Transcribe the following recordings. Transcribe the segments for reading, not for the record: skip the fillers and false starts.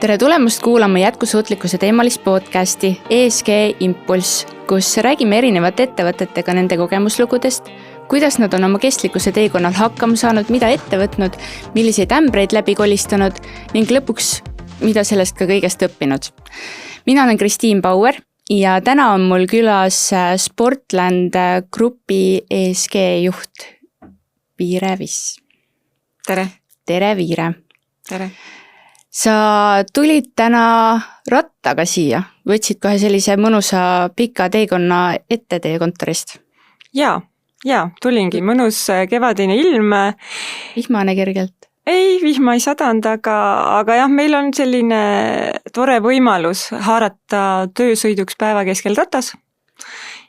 Tere tulemast kuulama jätkusuutlikkuse teemalist podcasti ESG Impulss, kus räägime erinevate ettevõtetega nende kogemuslugudest, kuidas nad on oma kestlikkuse teekonnal hakkama saanud, mida ette võtnud, milliseid ämbreid läbi kolistanud ning lõpuks, mida sellest ka kõigest õppinud. Mina olen Kristiin Bauer ja täna on mul külas Sportland Grupi ESG juht Viire Viss. Tere! Tere, Viire! Tere! Sa tulid täna rattaga siia, võtsid kohe sellise mõnusa pika teekonna ette teie kontorist? Jaa, tulingi. Mõnus kevadine ilm. Vihmane kergelt? Ei, vihma ei sadanud, aga jah, meil on selline tore võimalus haarata töösõiduks päeva keskel ratas.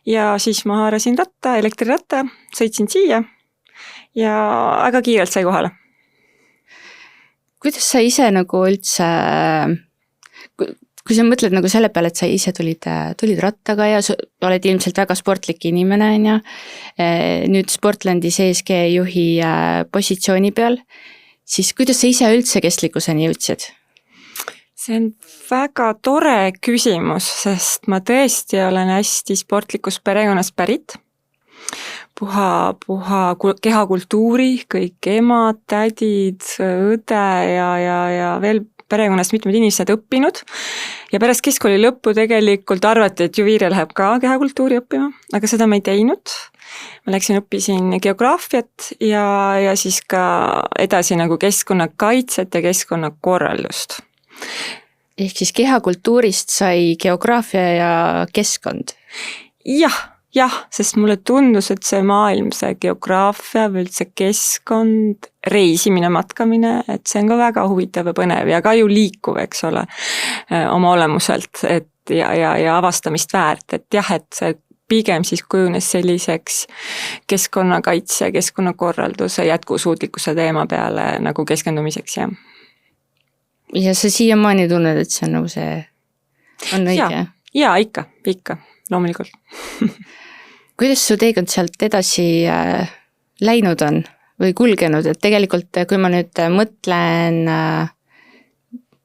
Ja siis ma haarasin ratta, elektriratta, sõitsin siia ja väga kiirelt sai kohale. Kuidas sa ise nagu üldse, kui sa mõtled nagu selle peale, et sa ise tulid rattaga ja oled ilmselt väga sportlik inimene, ja nüüd Sportlandis ESG juhi positsiooni peal, siis kuidas sa ise üldse kestlikkuseni jõudsid? See on väga tore küsimus, sest ma tõesti olen hästi sportlikus perekonnas pärit. Puha kehakultuuri, kõik emad, tädid, õde ja veel perekonnast mitmed inimesed õppinud. Ja pärast keskkooli lõppu tegelikult arvati, et ju Viire läheb ka kehakultuuri õppima, aga seda ma ei teinud. Ma õppisin geograafiat ja siis ka edasi nagu keskkonnakaitset ja keskkonnakorraldust. Ehk siis kehakultuurist sai geograafia ja keskkond? Jah, sest mulle tundus, et see maailm, see geograafia või üldse keskkond, reisimine, matkamine, et see on ka väga huvitav ja põnev ja ka ju liikuv, eks ole, oma olemuselt ja avastamist väärt, et jah, et see pigem siis kujunes selliseks keskkonnakaitse, keskkonnakorralduse, jätkusuutlikkuse teema peale nagu keskendumiseks, jah. Ja sa siiamaani tunned, et see on nagu see on õige? Jaa, ikka, loomulikult. Kuidas su teekond sealt edasi läinud on või kulgenud, et tegelikult kui ma nüüd mõtlen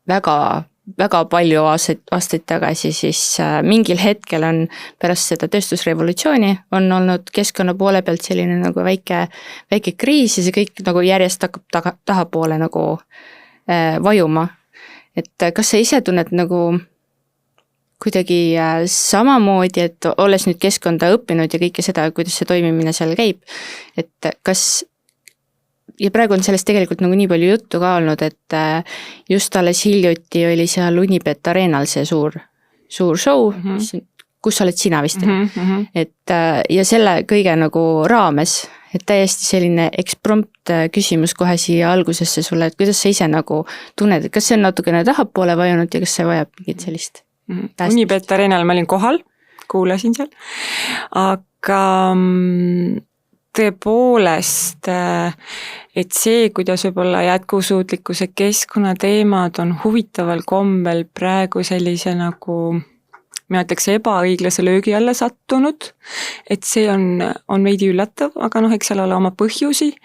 väga palju aastaid tagasi, siis mingil hetkel on pärast seda tööstusrevolutsiooni on olnud keskkonna poole pealt selline nagu väike kriis ja see kõik nagu järjest hakkab tahapoole nagu vajuma. Et kas sa ise tunned nagu kuidagi samamoodi, et olles nüüd keskkonda õppinud ja kõike seda, kuidas see toimimine seal käib, et kas, ja praegu on sellest tegelikult nagu nii palju juttu ka olnud, et just alles hiljuti oli seal Unibet Arenal see suur show, kus oled sina vist, et ja selle kõige nagu raames, et täiesti selline eksprompt küsimus kohe siia algusesse sulle, et kuidas sa ise nagu tunned, et kas see on natukene tahapoole vajunud ja kas see vajab mingit sellist? Unibet Arenal ma olin kohal, kuulasin seal, aga tõepoolest, et see, kuidas võib-olla jätkusuutlikkuse keskkonnateemad on huvitaval kombel praegu sellise nagu, ma ütleks ebaõiglase löögi alla sattunud, et see on veidi üllatav, aga eks seal ole oma põhjusi,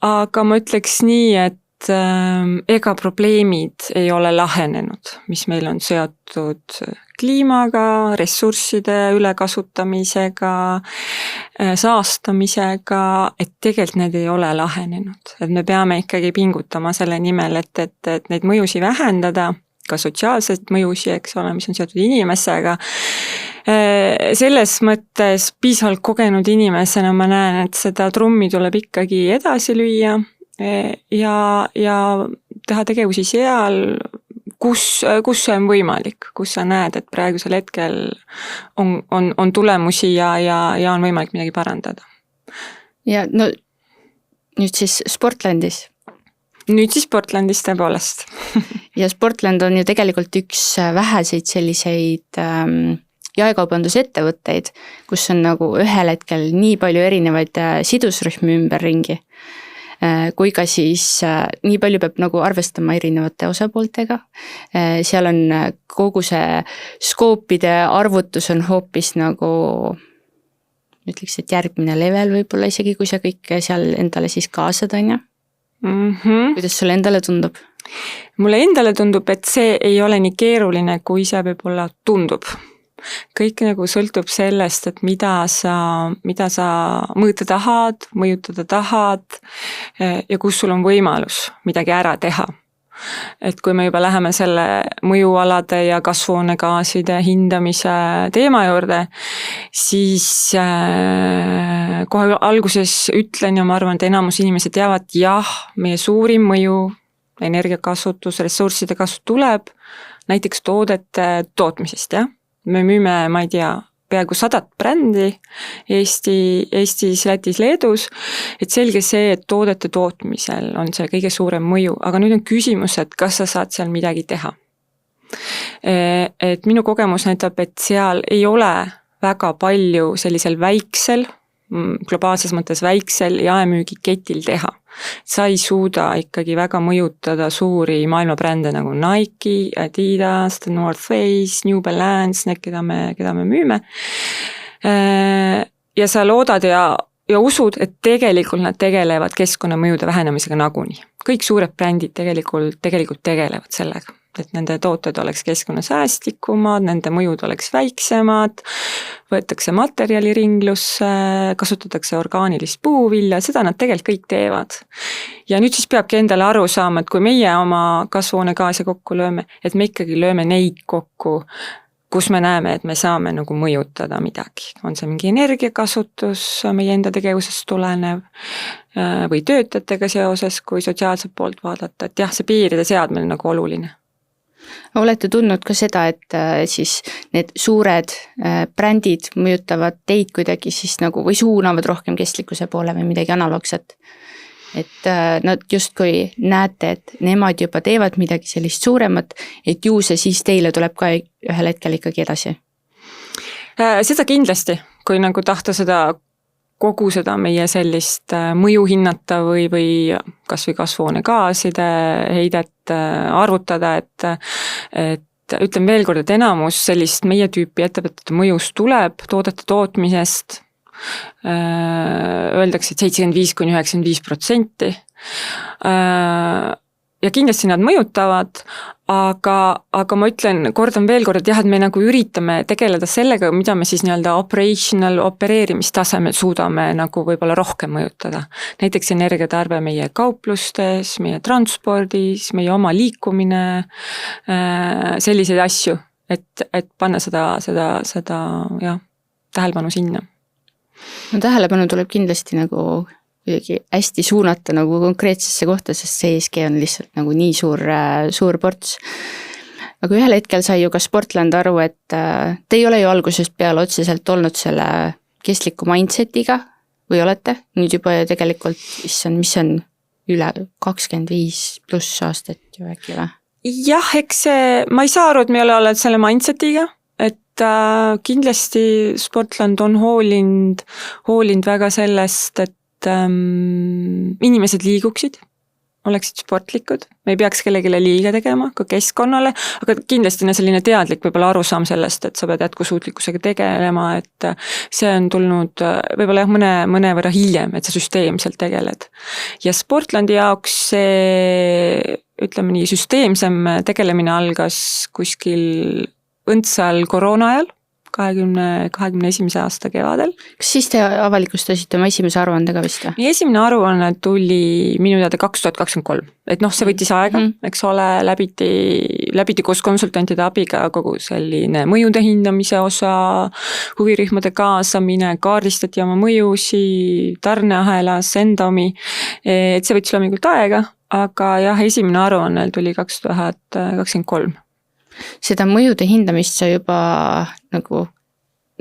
aga ma ütleks nii, et ega probleemid ei ole lahenenud, mis meil on seotud kliimaga, ressursside ülekasutamisega, saastamisega, et tegelikult need ei ole lahenenud. Et me peame ikkagi pingutama selle nimel, et neid mõjusi vähendada, ka sotsiaalseid mõjusi, eks ole, mis on seotud inimesega. Selles mõttes piisavalt kogenud inimesena ma näen, et seda trummi tuleb ikkagi edasi lüüa, ja teha tegevusi seal, kus see on võimalik, kus sa näed, et praegusel hetkel on tulemusi ja on võimalik midagi parandada. Ja no nüüd siis Sportlandis? Nüüd siis Sportlandis tõepoolest. Ja Sportland on ju tegelikult üks väheseid selliseid jaekaubandusettevõtteid, kus on nagu ühel hetkel nii palju erinevaid sidusrühmi ümberringi, kui ka siis nii palju peab nagu arvestama erinevate osapooltega. Seal on kogu see skoopide arvutus on hoopis nagu, ütleks, et järgmine level võib-olla isegi, kui sa kõik seal endale siis kaasad, on ju? Kuidas sulle endale tundub? mulle endale tundub, et see ei ole nii keeruline, kui see võib-olla tundub. Kõik nagu sõltub sellest, et mida sa mõõta tahad, mõjutada tahad ja kus sul on võimalus midagi ära teha. Et kui me juba läheme selle mõjualade ja kasvuhoonegaaside hindamise teema juurde, siis kohe alguses ütlen ja ma arvan, et enamus inimesed teavad, jah, meie suurim mõju, energiakasutus, ressursside kasv tuleb näiteks toodete tootmisest, jah. Me müüme, ma ei tea, peaaegu 100 brändi Eestis, Lätis, Leedus, et selge see, et toodete tootmisel on see kõige suurem mõju, aga nüüd on küsimus, et kas sa saad seal midagi teha. Et minu kogemus näitab, et seal ei ole väga palju sellisel väiksel, globaalses mõttes väiksel jaemüügiketil teha. Sa ei suuda ikkagi väga mõjutada suuri maailmabrände nagu Nike, Adidas, The North Face, New Balance, need, keda me müüme. Ja sa loodad ja usud, et tegelikult nad tegelevad keskkonnamõjude vähenemisega nagunii. Kõik suured brändid tegelikult tegelevad sellega, et nende tooted oleks keskkonnasäästlikumad, nende mõjud oleks väiksemad, võetakse materjaliringlusse, kasutatakse orgaanilist puuvilja, seda nad tegelikult kõik teevad. Ja nüüd siis peabki endale aru saama, et kui meie oma kasvuhoonegaase kokku lööme, et me ikkagi lööme neid kokku, kus me näeme, et me saame nagu mõjutada midagi. On see mingi energiakasutus meie enda tegevusest tulenev või töötajatega seoses, kui sotsiaalselt poolt vaadata, et jah, see piiride seadmine nagu oluline. Olete tundnud ka seda, et siis need suured brändid mõjutavad teid kuidagi siis nagu või suunavad rohkem kestlikkuse poole või midagi analoogset? Et nad justkui näete, et nemad juba teevad midagi sellist suuremat, et ju see siis teile tuleb ka ühel hetkel ikkagi edasi? Seda kindlasti, kui nagu tahta kogu seda meie sellist mõju hinnata või kas või kasvuhoonegaaside heidet arvutada, et ütlen veel kord, et enamus sellist meie tüüpi ettevõtete mõjust tuleb toodete tootmisest, öeldakse, et 75–95%. Ja kindlasti nad mõjutavad, aga ma ütlen, kordan veel kord, et jah, et me nagu üritame tegeleda sellega, mida me siis nii-öelda opereerimistasemel suudame nagu võib-olla rohkem mõjutada. Näiteks energiatarve meie kauplustes, meie transpordis, meie oma liikumine, selliseid asju, et panna seda jah, tähelepanu sinna. No tähelepanu tuleb kindlasti nagu kuidagi hästi suunata nagu konkreetsesse kohta, sest see ESG on lihtsalt nagu nii suur ports. Aga ühel hetkel sai ju ka Sportland aru, et te ei ole ju algusest peale otseselt olnud selle kestliku mindsetiga või olete? Nüüd juba ju tegelikult, mis on üle 25+ aastat ju äkki või? Jah, eks ma ei saa aru, et me ei ole olnud selle mindsetiga, et kindlasti Sportland on hoolinud väga sellest, et inimesed liiguksid, oleksid sportlikud, me ei peaks kellegile liiga tegema, ka keskkonnale, aga kindlasti on selline teadlik võib-olla arusaam sellest, et sa pead jätkusuutlikkusega tegelema, et see on tulnud võib-olla mõne võrra hiljem, et sa süsteemselt tegeled. Ja Sportlandi jaoks see, ütleme nii, süsteemsem tegelemine algas kuskil õndsal koroona ajal, 21. aasta kevadel. Kas siis te avalikustasite oma esimese aruandega vist või? Nii esimene aruanne tuli minu teada 2023, et see võttis aega, eks ole, läbiti koos konsultantide abiga kogu selline mõjude hindamise osa, huvirühmade kaasamine, kaardistati oma mõjusi, tarneahelas, enda omi, et see võttis loomulikult aega, aga jah, esimene aruanne tuli 2023. Seda mõjude hindamist sa juba nagu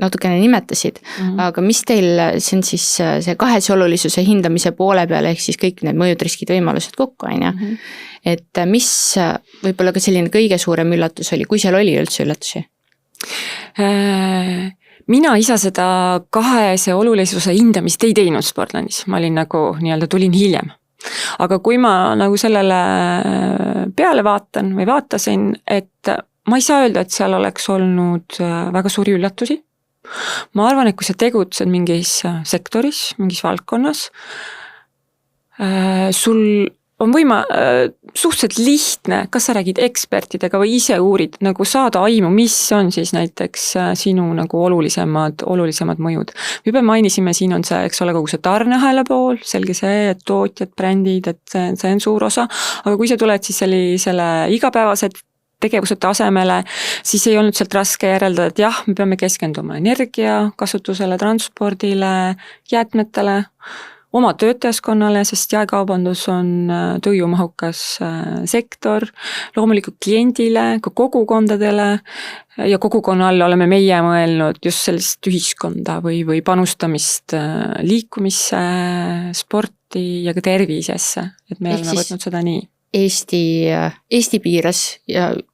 natukene nimetasid, aga mis teil, see on siis see kahese olulisuse hindamise poole peale, ehk siis kõik need mõjud, riskid, võimalused kokku, on ju. Et mis võib-olla ka selline kõige suurem üllatus oli, kui seal oli üldse üllatusi? Mina ise seda kahese olulisuse hindamist ei teinud Sportlandis, ma olin nagu nii-öelda tulin hiljem. Aga kui ma nagu sellele peale vaatasin, et ma ei saa öelda, et seal oleks olnud väga suuri üllatusi. Ma arvan, et kui sa tegutsed mingis sektoris, mingis valdkonnas, sul on suhteliselt lihtne, kas sa räägid ekspertidega või ise uurid, nagu saada aimu, mis on siis näiteks sinu nagu olulisemad mõjud. Juba mainisime, siin on see, eks ole, kogu see tarneahela pool, selge see, et tootjad, brändid, et see on suur osa, aga kui sa tuled siis sellisele igapäevased tegevuse tasemele, siis ei olnud sealt raske järeldada, et jah, me peame keskenduma energia kasutusele, transpordile, jäätmetele, oma töötajaskonnale, sest jaekaubandus on tööjõumahukas sektor, loomulikult kliendile, ka kogukondadele ja kogukonna all oleme meie mõelnud just sellist ühiskonda või panustamist liikumisse, sporti ja ka tervisesse, et me oleme võtnud seda nii. Eesti piires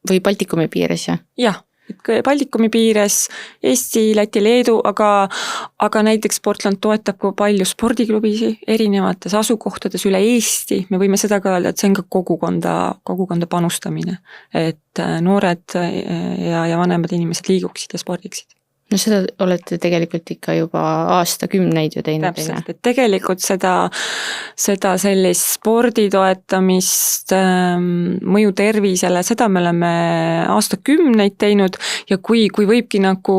või Baltikumi piires, jah? Jah. Baltikumi piires, Eesti, Läti, Leedu, aga näiteks Sportland toetab ka palju spordiklubisi erinevates asukohtades üle Eesti, me võime seda ka öelda, et see on ka kogukonda panustamine, et noored ja vanemad inimesed liiguksid ja spordiksid. No seda olete tegelikult ikka juba aastakümneid ju teinud. Täpselt, et tegelikult seda sellist spordi toetamist, mõju tervisele, seda me oleme aastakümneid teinud ja kui võibki nagu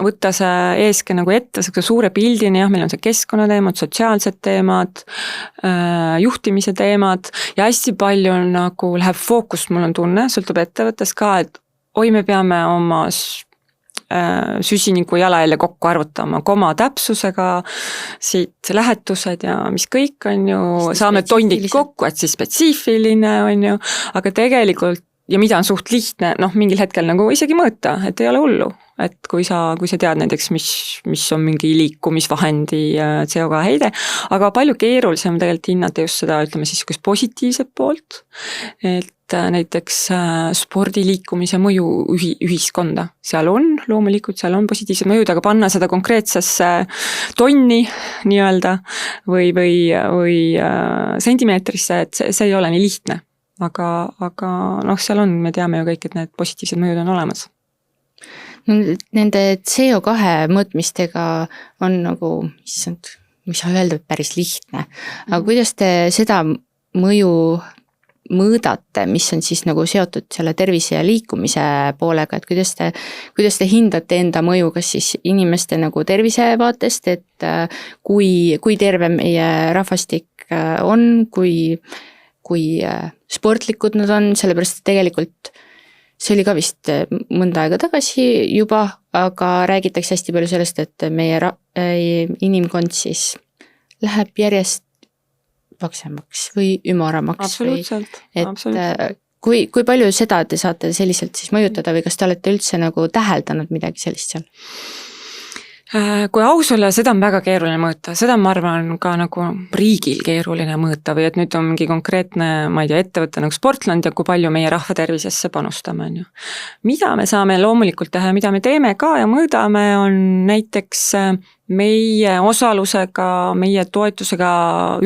võtta see eeske nagu ette, see suure pildini, jah, meil on see keskkonnateemad, sotsiaalsed teemad, juhtimise teemad ja hästi palju nagu läheb fookust, mul on tunne, sõltub ettevõttes ka, et me peame oma süsiniku jalajälje kokku arvutama, koma täpsusega, siit lähetused ja mis kõik on ju, saame tondid kokku, et siis spetsiifiline on ju, aga tegelikult ja mida on suht lihtne, mingil hetkel nagu isegi mõõta, et ei ole hullu, et kui sa tead näiteks, mis on mingi liikumisvahendi CO2 heide, aga palju keerulisem tegelikult hinnata just seda, ütleme siis positiivset poolt, et näiteks spordiliikumise mõju ühiskonda, seal on positiivsed mõjud, aga panna seda konkreetsesse tonni nii-öelda või sentimeetrisse, et see ei ole nii lihtne. Aga seal on, me teame ju kõik, et need positiivsed mõjud on olemas. Nende CO2 mõõtmistega on nagu, mis sa öelda, päris lihtne, aga kuidas te seda mõju mõõdate, mis on siis nagu seotud selle tervise ja liikumise poolega, et kuidas te hindate enda mõju, kas siis inimeste nagu tervise vaatest, et kui terve meie rahvastik on, kui sportlikud nad on, sellepärast et tegelikult see oli ka vist mõnda aega tagasi juba, aga räägitakse hästi palju sellest, et meie inimkond siis läheb järjest paksemaks või ümaramaks. Absoluutselt. Kui palju seda te saate selliselt siis mõjutada või kas te olete üldse nagu täheldanud midagi sellist seal? Kui aus olla, seda on väga keeruline mõõta, seda ma arvan ka nagu riigil keeruline mõõta või et nüüd on mingi konkreetne, ma ei tea, ettevõte nagu Sportland ja kui palju meie rahva tervisesse panustame, on ju. Mida me saame loomulikult teha ja mida me teeme ka ja mõõdame, on näiteks meie osalusega, meie toetusega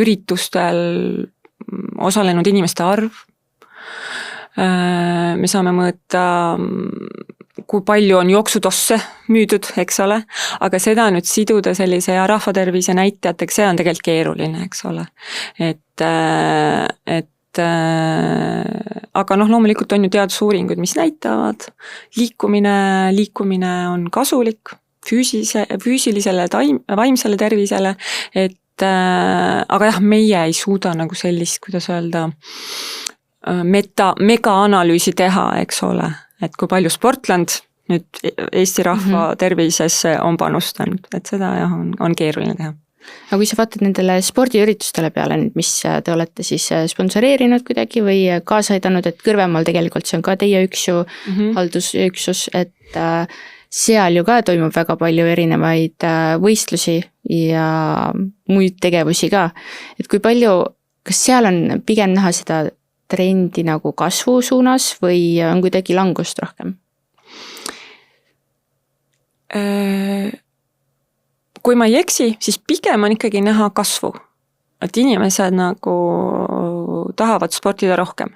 üritustel osalenud inimeste arv. Me saame mõõta, kui palju on jooksutosse müüdud, eks ole, aga seda nüüd siduda sellise rahvatervise näitajatega, see on tegelikult keeruline, eks ole. Aga loomulikult on ju teadusuuringud, mis näitavad, liikumine on kasulik füüsilisele, vaimsele tervisele, aga jah, meie ei suuda nagu sellist, kuidas öelda, mega-analüüsi teha, eks ole, et kui palju Sportland nüüd Eesti rahva tervisesse on panustanud, et seda jah, on keeruline teha. Aga kui sa vaatad nendele spordiüritustele peale, mis te olete siis sponsoreerinud kuidagi või kaasa aidanud, et Kõrvemaal tegelikult see on ka teie üks ju haldusüksus, et seal ju ka toimub väga palju erinevaid võistlusi ja muid tegevusi ka, et kui palju, kas seal on pigem näha seda trendi nagu kasvu suunas või on kuidagi langust rohkem? Kui ma ei eksi, siis pigem on ikkagi näha kasvu. Et inimesed nagu tahavad sportida rohkem.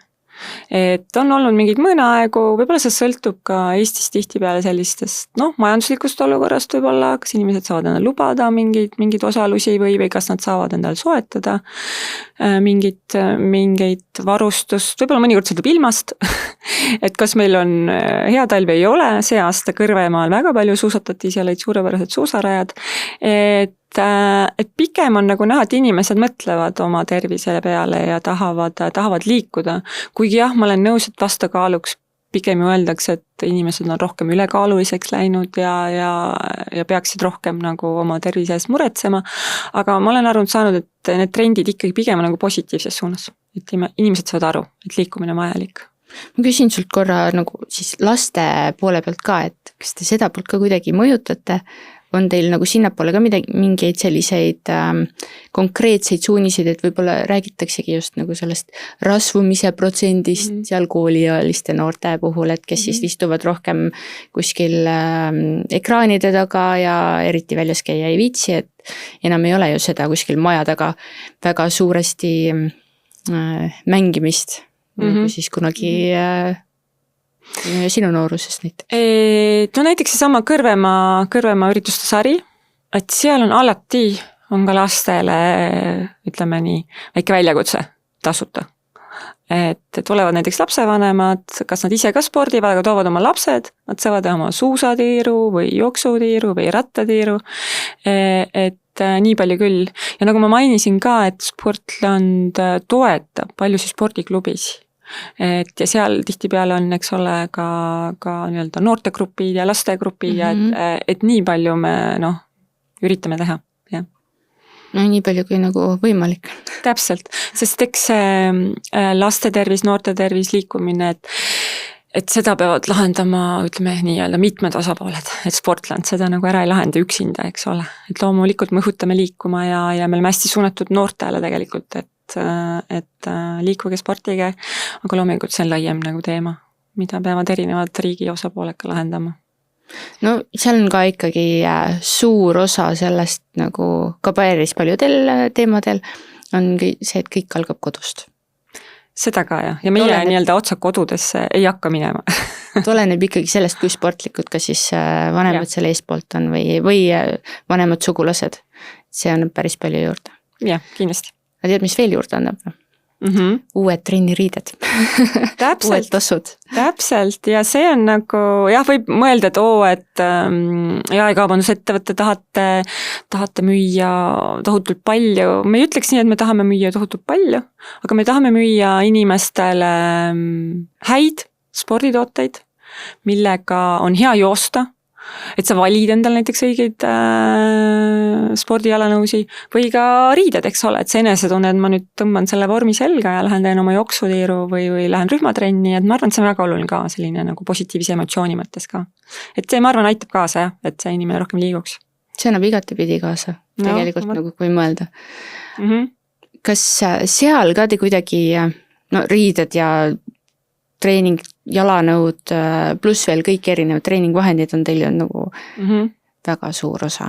et on olnud mingeid mõõnaaegu, võib-olla see sõltub ka Eestis tihtipeale sellistest majanduslikust olukorrast võib-olla, kas inimesed saavad endale lubada mingeid osalusi või kas nad saavad endale soetada mingeid varustust, võib-olla mõnikord sõltub ilmast et kas meil on hea talv ei ole, see aasta Kõrvemaal väga palju suusatati, seal olid suurepärased suusarajad, et pigem on nagu näha, et inimesed mõtlevad oma tervisele peale ja tahavad liikuda. Kuigi jah, ma olen nõus, et vastakaaluks pigem ju öeldakse, et inimesed on rohkem ülekaaluliseks läinud ja peaksid rohkem nagu oma tervise eest muretsema, aga ma olen saanud, et need trendid ikkagi pigem on nagu positiivses suunas, et inimesed saavad aru, et liikumine on vajalik. Ma küsin sult korra nagu siis laste poole pealt ka, et kas te seda poolt ka kuidagi mõjutate, on teil nagu sinnapoole ka mingeid selliseid konkreetseid suuniseid, et võib-olla räägitaksegi just nagu sellest rasvumise protsendist seal kooliealiste noorte puhul, et kes siis istuvad rohkem kuskil ekraanide taga ja eriti väljas käia ei viitsi, et enam ei ole ju seda kuskil maja taga väga suuresti mängimist, nagu siis kunagi sinu noorusest näiteks? No näiteks seesama Kõrvemaa ürituste sari, et seal on alati, on ka lastele, ütleme nii, väike väljakutse tasuta. Et tulevad näiteks lapsevanemad, kas nad ise ka spordivad, aga toovad oma lapsed, nad saavad oma suusatiiru või jooksutiiru või rattatiiru, et nii palju küll. Ja nagu ma mainisin ka, et Sportland toetab paljusid spordiklubisi. Ja seal tihtipeale on, eks ole, ka nii-öelda noortegrupid ja lastegrupid ja et nii palju me üritame teha, jah. No nii palju kui nagu võimalik. Täpselt, sest eks laste tervis, noorte tervis, liikumine, et seda peavad lahendama, ütleme nii-öelda mitmed osapooled, et Sportland seda nagu ära ei lahenda üksinda, eks ole. Et loomulikult me õhutame liikuma ja me oleme hästi suunatud noortele tegelikult, et liikuge, sportige, aga loomulikult see on laiem nagu teema, mida peavad erinevad riigi osapooled ka lahendama. No seal on ka ikkagi suur osa sellest nagu ka päris paljudel teemadel on see, et kõik algab kodust. Seda ka jah, ja meie nii-öelda otsa kodudesse ei hakka minema. Oleneb ikkagi sellest, kui sportlikud ka siis vanemad selle eespoolt on või vanemad sugulased. See on päris palju juurde. Jah, kindlasti. Aga tead, mis veel juurde annab? Uued trenniriided. Uued tossud. Täpselt, ja see on nagu, jah, võib mõelda, et jaekaubandusettevõtte tahate müüa tohutult palju. Me ei ütleks nii, et me tahame müüa tohutult palju, aga me tahame müüa inimestele häid sporditooteid, millega on hea joosta, et sa valid endal näiteks õigeid spordialanõusi või ka riided, eks ole, et see enesetunne, et ma nüüd tõmban selle vormi selga ja lähen teen oma jooksudiiru või lähen rühmatrenni, et ma arvan, et see on väga oluline ka selline nagu positiivse emotsiooni mõttes ka. Et see, ma arvan, aitab kaasa jah, et see inimene rohkem liiguks. See annab igatepidi kaasa, tegelikult nagu kui mõelda. Kas seal ka te kuidagi, riided ja treening, jalanõud, pluss veel kõik erinevad treeningvahendid on teil nagu väga suur osa.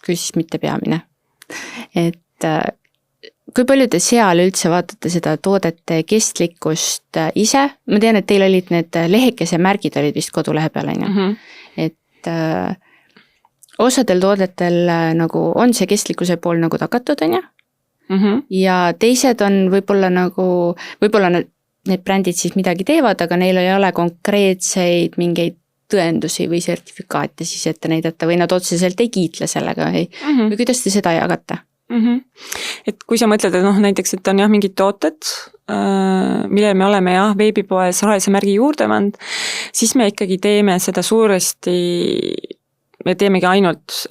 Kui siis mitte peamine. Et kui palju te seal üldse vaatate seda toodete kestlikkust ise? Ma tean, et teil olid need lehekese märgid olid vist kodulehe peal, et osadel toodetel nagu on see kestlikkuse pool nagu tagatud, on ju? Ja teised on võib-olla need brändid siis midagi teevad, aga neil ei ole konkreetseid mingeid tõendusi või sertifikaate siis ette näidata või nad otseselt ei kiitle sellega või kuidas te seda jagate? Et kui sa mõtled, et näiteks, et on jah mingid tooted, millele me oleme jah veebipoes rohelise märgi juurde pannud, siis me ikkagi teeme seda suuresti, me teemegi ainult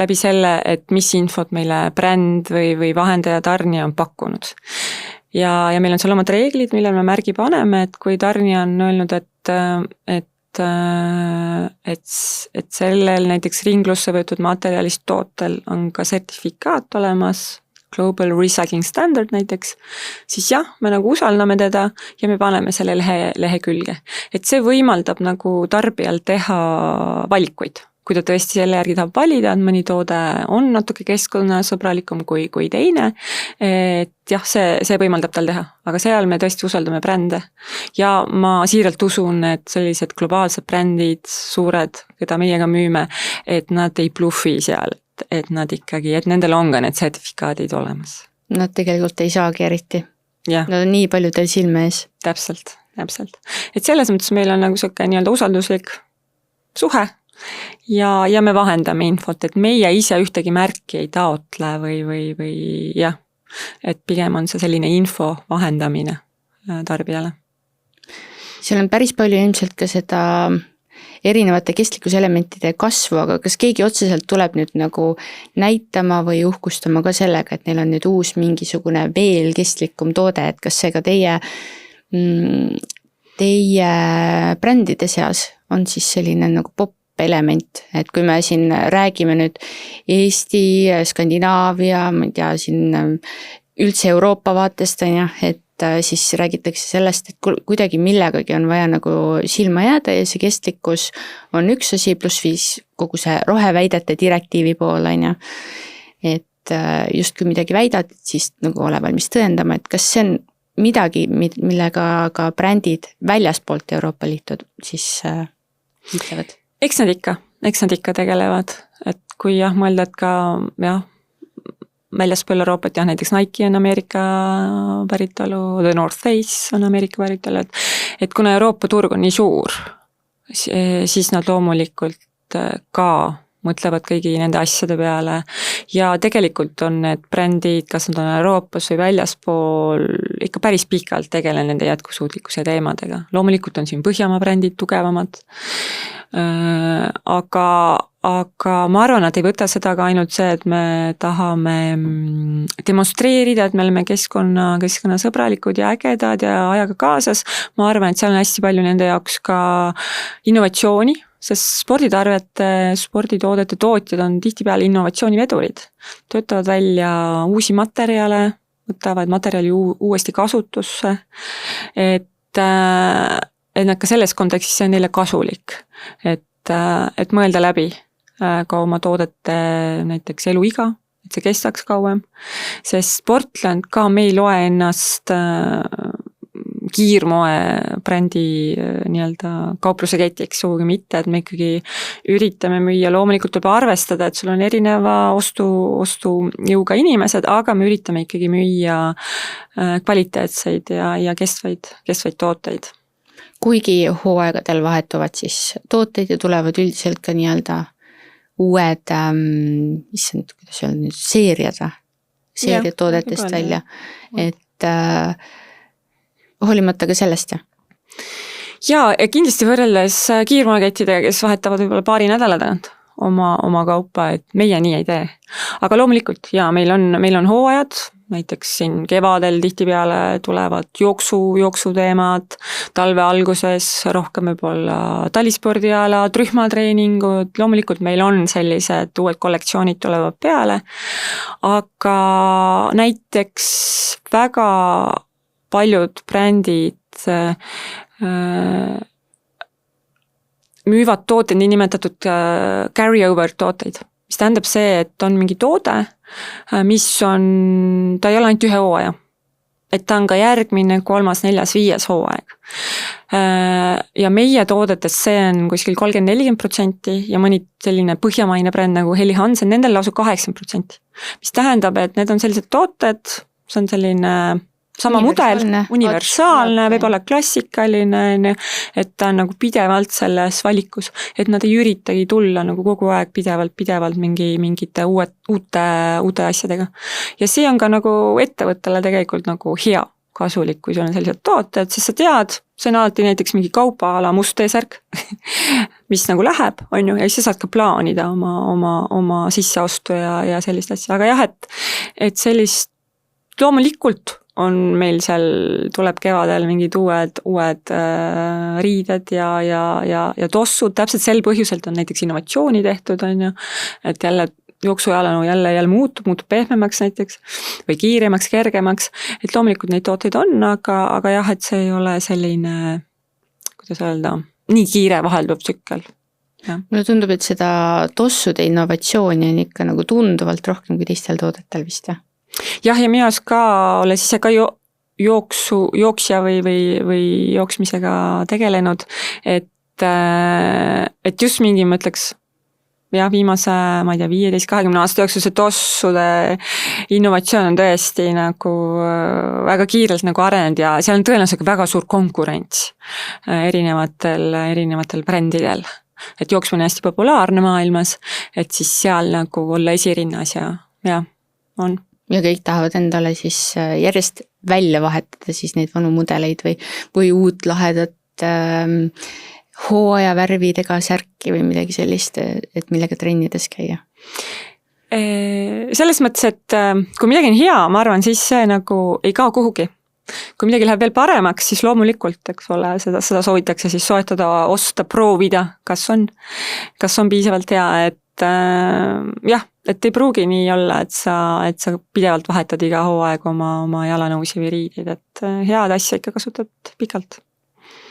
läbi selle, et mis infot meile bränd või vahendaja tarnija on pakkunud. Ja meil on seal omad reeglid, millel me märgi paneme, et kui tarnija on öelnud, et sellel näiteks ringlusse võetud materjalist tootel on ka sertifikaat olemas, Global Recycling Standard näiteks, siis jah, me nagu usaldame teda ja me paneme selle lehe külge. Et see võimaldab nagu tarbijal teha valikuid, kui ta tõesti selle järgi tahab valida, et mõni toode on natuke keskkonnasõbralikum kui teine, et jah, see võimaldab tal teha, aga seal me tõesti usaldame brände. Ja ma siiralt usun, et sellised globaalsed brändid, suured, keda meiega müüme, et nad ei bluffi seal, et nad ikkagi, et nendel on ka need sertifikaadid olemas. Nad tegelikult ei saagi eriti. Nad on nii palju teil silme ees. Täpselt. Et selles mõttes meil on nagu selline nii-öelda usalduslik suhe ja me vahendame infot, et meie ise ühtegi märki ei taotle või jah, et pigem on see selline info vahendamine tarbijale. Seal on päris palju ilmselt ka seda erinevate kestlikkuselementide kasvu, aga kas keegi otseselt tuleb nüüd nagu näitama või uhkustama ka sellega, et neil on nüüd uus mingisugune veel kestlikum toode, et kas see ka teie brändide seas on siis selline nagu pop-element, et kui me siin räägime nüüd Eesti, Skandinaavia, ma ei tea, siin üldse Euroopa vaatest on jah, et siis räägitakse sellest, et kuidagi millegagi on vaja nagu silma jääda ja see kestlikkus on üks asi, pluss viis kogu see roheväidete direktiivi pool on ja, et justkui midagi väidad, siis nagu ole valmis tõendama, et kas see on midagi, millega ka brändid väljaspoolt Euroopa Liitu siis ütlevad? Eks nad ikka tegelevad, et kui jah, mõelda, et ka jah, väljaspool Euroopat, jah, näiteks Nike on Ameerika päritolu, The North Face on Ameerika päritolu, et kuna Euroopa turg on nii suur, siis nad loomulikult ka mõtlevad kõigi nende asjade peale ja tegelikult on need brändid, kas nad on Euroopas või väljaspool, ikka päris pikalt tegelen nende jätkusuutlikkuse teemadega. Loomulikult on siin Põhjamaa brändid tugevamad, aga ma arvan, et ei võta seda ka ainult see, et me tahame demonstreerida, et me oleme keskkonnasõbralikud ja ägedad ja ajaga kaasas. Ma arvan, et seal on hästi palju nende jaoks ka innovatsiooni, sest sporditoodete tootjad on tihtipeale innovatsioonivedurid. Töötavad välja uusi materjale, võtavad materjali uuesti kasutusse, et nad ka selles kontekstis see on neile kasulik, et mõelda läbi ka oma toodete näiteks eluiga, et see kestaks kauem, sest Sportland ka me ei loe ennast kiirmoe brändi nii-öelda kaupluse ketiks suugi mitte, et me ikkagi üritame müüa, loomulikult tuleb arvestada, et sul on erineva ostujõuga inimesed, aga me üritame ikkagi müüa kvaliteetseid ja kestvaid tooteid. Kuigi hooaegadel vahetuvad siis tooteid ja tulevad üldiselt ka nii-öelda uued, kuidas öelda nüüd, seeriad toodetest välja, et hoolimata ka sellest, jah? Jaa, ja kindlasti võrreldes kiirmarketidega, kes vahetavad võib-olla paari nädala tagant oma kaupa, et meie nii ei tee. Aga loomulikult, jaa, meil on hooajad, näiteks siin kevadel tihtipeale tulevad jooksuteemad, talve alguses rohkem võib-olla talispordialad, rühmatreeningud, loomulikult meil on sellised uued kollektsioonid tulevad peale, aga näiteks väga paljud brändid müüvad tooteid, nii nimetatud carry-over tooteid, mis tähendab see, et on mingi toode, ta ei ole ainult ühe hooaja, et ta on ka järgmine 3., 4., 5. hooaeg. Ja meie toodetes see on kuskil 30-40% ja mõni selline põhjamaine bränd nagu Helly Hansen, nendel lausa 80%, mis tähendab, et need on sellised tooted, see on selline sama mudel, universaalne, võib-olla klassikaline, et ta on nagu pidevalt selles valikus, et nad ei üritagi tulla nagu kogu aeg pidevalt mingite uute asjadega. Ja see on ka nagu ettevõttele tegelikult nagu hea kasulik, kui sul on sellised tooted, sest sa tead, see on alati näiteks mingi kaupaala must T-särk, mis nagu läheb, on ju, ja siis sa saad ka plaanida oma sisseostu ja sellist asja, aga jah, et sellist loomulikult on meil seal, tuleb kevadel mingid uued riided ja tossud, täpselt sel põhjuselt on näiteks innovatsiooni tehtud, on ju, et jälle jooksujalanu jälle muutub pehmemaks näiteks või kiiremaks, kergemaks, et loomulikult neid tooteid on, aga jah, et see ei ole selline, kuidas öelda, nii kiire vahelduv tsükkel. mulle tundub, et seda tossude innovatsiooni on ikka nagu tunduvalt rohkem kui teistel toodetel vist, jah? Jah, ja minu arust ka, olles ise ka jooksja või jooksmisega tegelenud, et just mingi, ma ütleks, jah, viimase, ma ei tea, 15-20 aasta jooksul see tossude innovatsioon on tõesti nagu väga kiirelt nagu arenenud ja seal on tõenäoliselt väga suur konkurents erinevatel brändidel. Et jooksmine on hästi populaarne maailmas, et siis seal nagu olla esirinnas ja on. Ja kõik tahavad endale siis järjest välja vahetada siis neid vanu mudeleid või uut lahedat hooaja värvidega särki või midagi sellist, et millega trennides käia? Selles mõttes, et kui midagi on hea, ma arvan, siis see nagu ei kao kuhugi. Kui midagi läheb veel paremaks, siis loomulikult, eks ole, seda soovitakse siis soetada, osta, proovida, kas on piisavalt hea, et jah, et ei pruugi nii olla, et sa pidevalt vahetad iga hooaeg oma jalanõusi või riideid, et head asja ikka kasutad pikalt.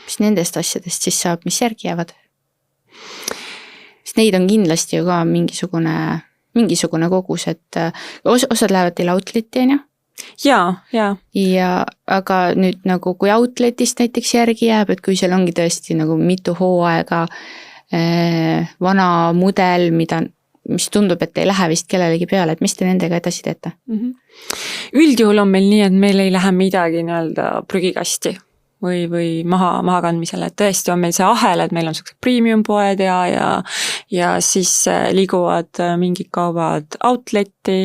Mis nendest asjadest siis saab, mis järgi jäävad? Sest neid on kindlasti ju ka mingisugune kogus, et osad lähevad teil outleti, on ju? Jaa. Ja aga nüüd nagu kui outletist näiteks järgi jääb, et kui seal ongi tõesti nagu mitu hooaega vana mudel, mis tundub, et ei lähe vist kellelegi peale, et mis te nendega edasi teete? Üldjuhul on meil nii, et meil ei lähe midagi nii-öelda prügikasti või maha kandmisele, et tõesti on meil see ahel, et meil on sellised premium poed ja siis liiguvad mingid kaubad outletti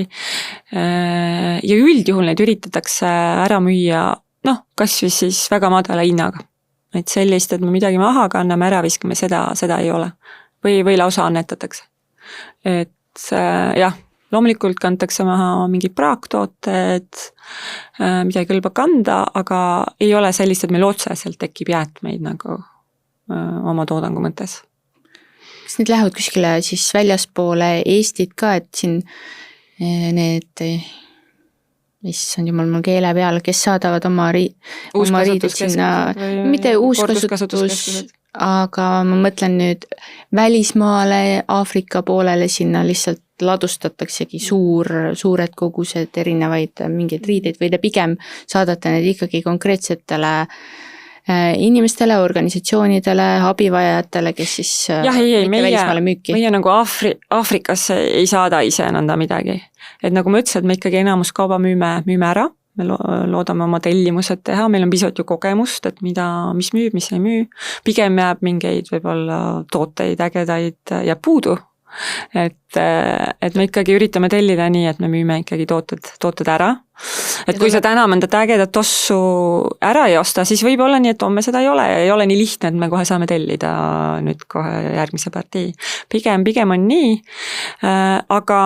ja üldjuhul neid üritatakse ära müüa, kas või siis väga madala hinnaga. Et sellist, et me midagi maha kanname, ära viskame, seda ei ole. Või lausa annetatakse. Et jah, loomulikult kantakse maha mingid praaktooted, mida ei kõlba kanda, aga ei ole sellist, et meil otseselt tekib jäätmeid nagu oma toodangu mõttes. Kas need lähevad kuskile siis väljaspoole Eestit ka, et siin need, issand jumal, mul keele peal, kes saadavad oma riided sinna, mitte uuskasutus, aga ma mõtlen nüüd välismaale, Aafrika poolele sinna lihtsalt ladustataksegi suured kogused erinevaid mingeid riideid või te pigem saadate need ikkagi konkreetsetele inimestele, organisatsioonidele, abivajajatele, kes siis mitte välismaale müüki? Meie nagu Aafrikasse ei saada ise nõnda midagi. Et nagu ma ütlesin, et me ikkagi enamus kauba müüme ära, me loodame oma tellimused teha, meil on pisut ju kogemust, et mis müüb, mis ei müü. Pigem jääb mingeid võib-olla tooteid, ägedaid ja puudu. Et me ikkagi üritame tellida nii, et me müüme ikkagi tooted ära. Et kui sa täna mõnda ägedat tossu ära ei osta, siis võib olla nii, et homme seda ei ole nii lihtne, et me kohe saame tellida nüüd kohe järgmise partii. Pigem on nii, aga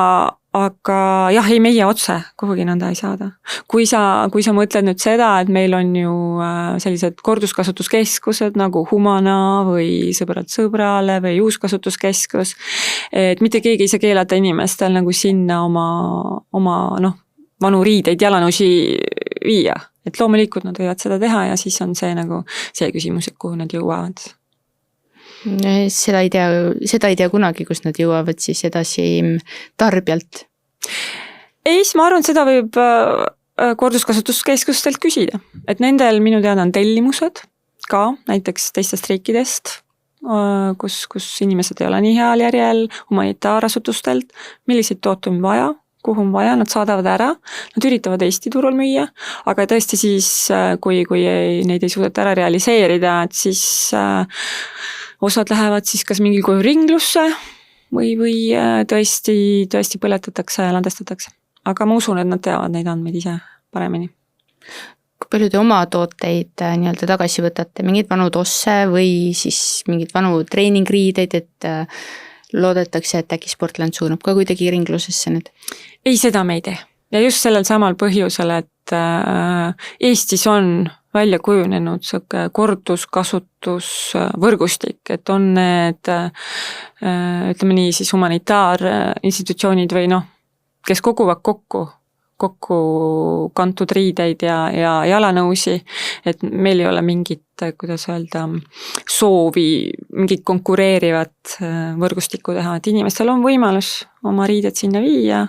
jah, ei meie otse kuhugi nõnda ei saada. Kui sa mõtled nüüd seda, et meil on ju sellised korduskasutuskeskused nagu Humana või Sõbrad sõbrale või uuskasutuskeskus, et mitte keegi ei saa keelata inimestel nagu sinna oma vanu riideid jalanõusi viia. Et loomulikult nad võivad seda teha ja siis on see nagu see küsimus, et kuhu nad jõuavad. Seda ei tea kunagi, kus nad jõuavad siis edasi tarbijalt? Ei, ma arvan, seda võib korduskasutuskeskustelt küsida. Et nendel minu teada on tellimused ka näiteks teistest riikidest, kus inimesed ei ole nii heal järjel, humanitaarasutustelt, milliseid toote on vaja, kuhu on vaja, nad saadavad ära, nad üritavad Eesti turul müüa, aga tõesti siis, kui neid ei suudeta ära realiseerida, et siis osad lähevad siis kas mingil kujul ringlusse või tõesti põletatakse ja ladestatakse. Aga ma usun, et nad teavad neid andmeid ise paremini. Kui palju te oma tooteid nii-öelda tagasi võtate, mingid vanu tosse või siis mingid vanu treeningriideid, et loodetakse, et äkki Sportland suunab ka kuidagi ringlusesse nüüd? Ei, seda me ei tee. Ja just sellel samal põhjusel, et Eestis on välja kujunenud korduskasutusvõrgustik, et on need, ütleme nii, siis humanitaarinstitutsioonid või kes koguvad kokku kokku kantud riideid ja jalanõusi, et meil ei ole mingit, kuidas öelda, soovi mingit konkureerivat võrgustikku teha, et inimestel on võimalus oma riided sinna viia,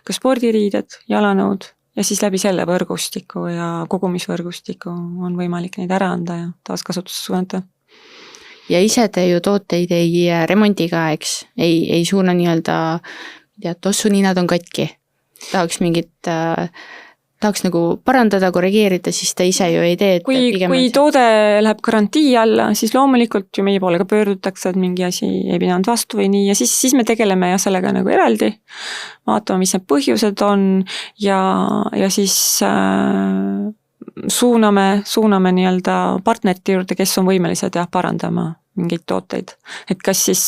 ka spordiriided, jalanõud, ja siis läbi selle võrgustiku ja kogumisvõrgustiku on võimalik neid ära anda ja taaskasutusse suunata. Ja ise te ju tooteid ei remondi ka, eks? Ei suuna nii-öelda, tossu ninad on katki. Tahaks nagu parandada, korrigeerida, siis ta ise ju ei tee. Kui toode läheb garantii alla, siis loomulikult ju meie poolega pöördutakse, et mingi asi ei pidanud vastu või nii, ja siis me tegeleme ja sellega nagu eraldi, vaatame, mis need põhjused on ja siis suuname nii-öelda partnerite juurde, kes on võimelised parandama mingeid tooteid. Et kas siis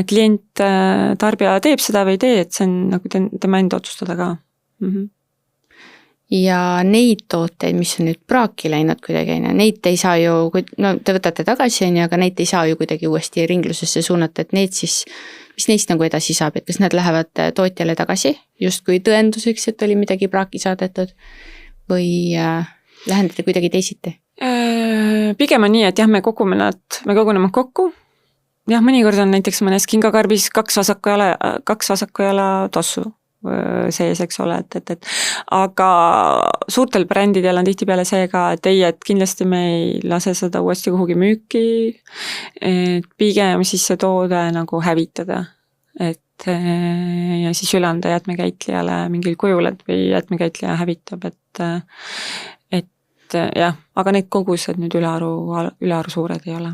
klient, tarbija teeb seda või ei tee, et see on nagu tema enda otsustada ka. Ja neid tooteid, mis on nüüd praaki läinud kuidagi, neid ei saa ju, te võtate tagasi, aga neid ei saa ju kuidagi uuesti ringlusesse suunata, et need siis, mis neist nagu edasi saab, et kas need lähevad tootjale tagasi, just kui tõenduseks, et oli midagi praaki saadetud, või lähendate kuidagi teisiti? Pigem on nii, et me koguneme kokku. Jah, mõnikord on näiteks mõnes kingakarbis kaks vasaku jala tossu sees, eks ole, et aga suurtel brändidel on tihtipeale see ka, et et kindlasti me ei lase seda uuesti kuhugi müüki, et pigem siis see toode nagu hävitada, ja siis üle anda jäätmekäitlejale mingil kujul, või jäätmekäitleja hävitab, jah, aga need kogused nüüd ülearu suured ei ole.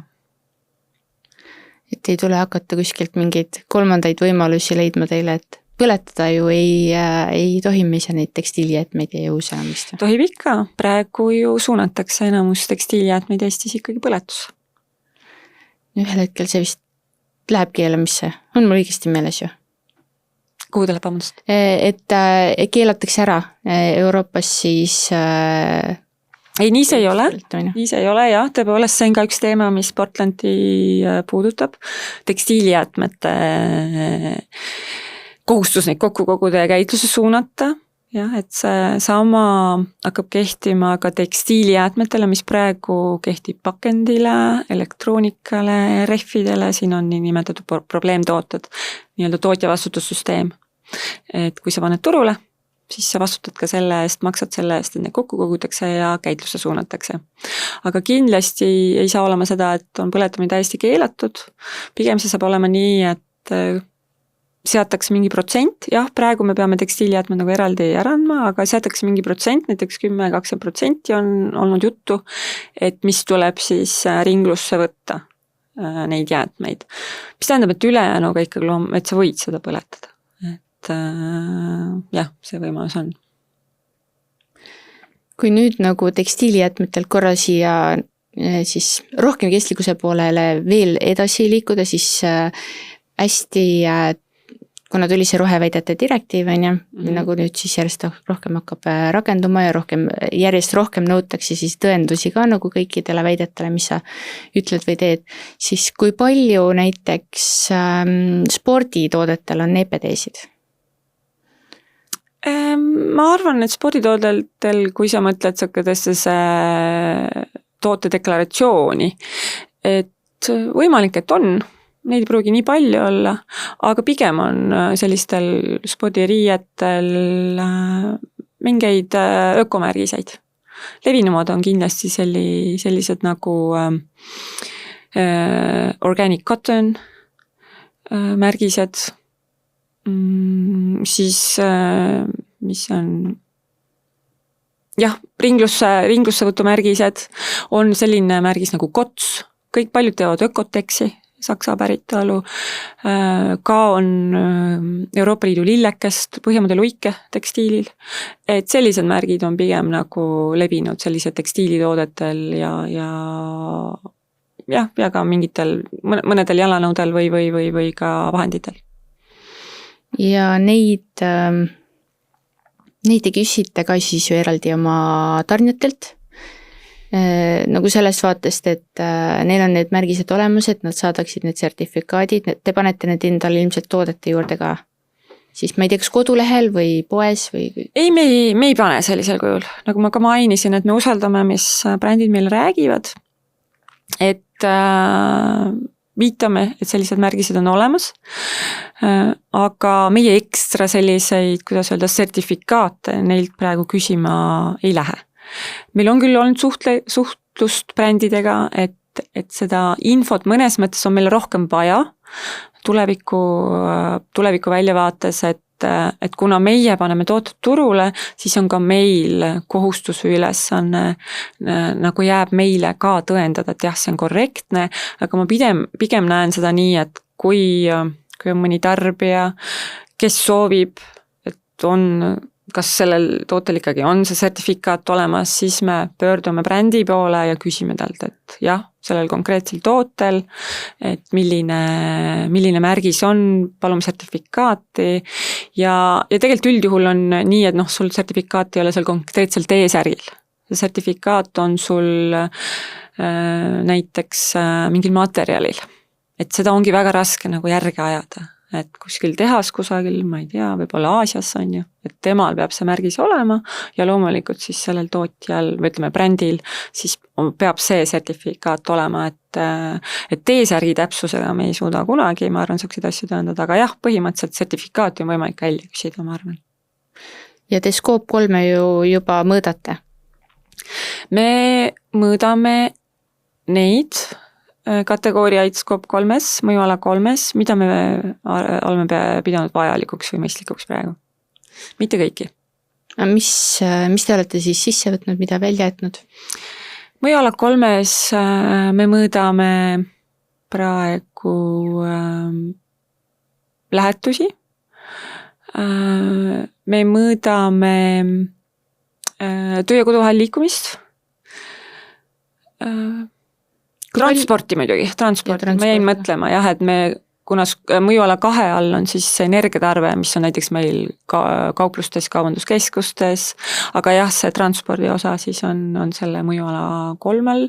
Et ei tule hakata kuskilt mingeid kolmandaid võimalusi leidma teile, et põletada ju ei tohi me ise neid tekstiilijäätmeid ja jõusaamist. Tohib ikka, praegu ju suunatakse enamus tekstiilijäätmeid Eestis ikkagi põletus. Ühel hetkel see vist läheb keelamisse, on mul õigesti meeles ju? Kuhu ta läheb, vabandust? Et keelatakse ära Euroopas siis ei, nii see ei ole, jah, tõepoolest see on ka üks teema, mis Portlandi puudutab, tekstiilijäätmete kohustus neid kokku koguda ja käitluse suunata, jah, et see sama hakkab kehtima ka tekstiilijäätmetele, mis praegu kehtib pakendile, elektroonikale, rehvidele, siin on nii nimetatud probleemtooted, nii-öelda tootja vastutussüsteem, et kui sa paned turule, siis sa vastutad ka selle eest, maksad selle eest, et need kokku kogutakse ja käitlusse suunatakse. Aga kindlasti ei saa olema seda, et on põletamine täiesti keelatud, pigem see saab olema nii, et seatakse mingi protsent, jah, praegu me peame tekstiilijäätmed nagu eraldi ära andma, aga seatakse mingi protsent, näiteks 10-20% on olnud juttu, et mis tuleb siis ringlusse võtta neid jäätmeid. Mis tähendab, et ülejäänuga ikkagi et sa võid seda põletada. Jah, see võimalus on. Kui nüüd nagu tekstiilijäätmetelt korra siia siis rohkem kestlikkuse poolele veel edasi liikuda, siis hästi, kuna tuli see roheväidete direktiiv, nagu nüüd siis järjest rohkem hakkab rakenduma ja järjest rohkem nõutakse siis tõendusi ka nagu kõikidele väidetele, mis sa ütled või teed, siis kui palju näiteks sporditoodetel on EPD-sid? Ma arvan, et sporditoodetel, kui sa mõtled tõstesse tootedeklaratsiooni, et võimalik, et on, neid ei pruugi nii palju olla, aga pigem on sellistel spordiriietel mingeid ökomärgiseid. Levinumad on kindlasti sellised nagu organic cotton märgised, siis mis on jah, ringlussevõtumärgised, on selline märgis nagu KOTS, kõik paljud teevad Ökoteksi, Saksa päritolu, ka on Euroopa Liidu lillekest, Põhjamaade luike tekstiilil, et sellised märgid on pigem nagu levinud sellised tekstiilitoodetel ja ka mingitel, mõnedel jalanõudel või ka vahenditel. Ja neid ei küsite ka siis ju eraldi oma tarnijatelt, nagu sellest vaatest, et neil on need märgised olemas, et nad saadaksid need sertifikaadid, te panete need endale ilmselt toodete juurde ka? siis ma ei tea, kas kodulehel või poes või? Ei, me ei pane sellisel kujul, nagu ma ka mainisin, et me usaldame, mis brändid meile räägivad, et viitame, et sellised märgised on olemas, aga meie ekstra selliseid, kuidas öelda, sertifikaate neilt praegu küsima ei lähe. Meil on küll olnud suhtlust brändidega, et seda infot mõnes mõttes on meil rohkem vaja tuleviku väljavaates, et kuna meie paneme tooted turule, siis on ka meil kohustus või ülesanne nagu jääb meile ka tõendada, et jah, see on korrektne, aga ma pigem näen seda nii, et kui on mõni tarbija, kes soovib, et on, kas sellel tootel ikkagi on see sertifikaat olemas, siis me pöördume brändi poole ja küsime talt, et jah, sellel konkreetsel tootel, et milline märgis on, palume sertifikaati ja tegelikult üldjuhul on nii, et sul sertifikaat ei ole seal konkreetselt T-särgil. See sertifikaat on sul näiteks mingil materjalil, et seda ongi väga raske nagu järge ajada. Et kuskil tehas kusagil, ma ei tea, võib-olla Aasias on ju, et temal peab see märgis olema ja loomulikult siis sellel tootjal või ütleme brändil siis peab see sertifikaat olema, et T-särgi täpsusega me ei suuda kunagi, ma arvan, selliseid asju tõendada, aga jah, põhimõtteliselt sertifikaati on võimalik välja küsida, ma arvan. Ja te Scope 3 ju juba mõõdate? Me mõõdame neid kategooriaid Scope 3-s, mõjuala 3-s, mida me oleme pidanud vajalikuks või mõistlikuks praegu. Mitte kõiki. Mis te olete siis sisse võtnud, mida välja jätnud? Mõjuala 3-s me mõõdame praegu lähetusi. Me mõõdame töö- ja koduhall liikumist. Transporti muidugi, transport. Ma jäin mõtlema jah, et me, kuna mõjuala 2 all on siis energiatarve, mis on näiteks meil kauplustes, kaubanduskeskustes, aga jah, see transpordi osa siis on selle mõjuala 3 all.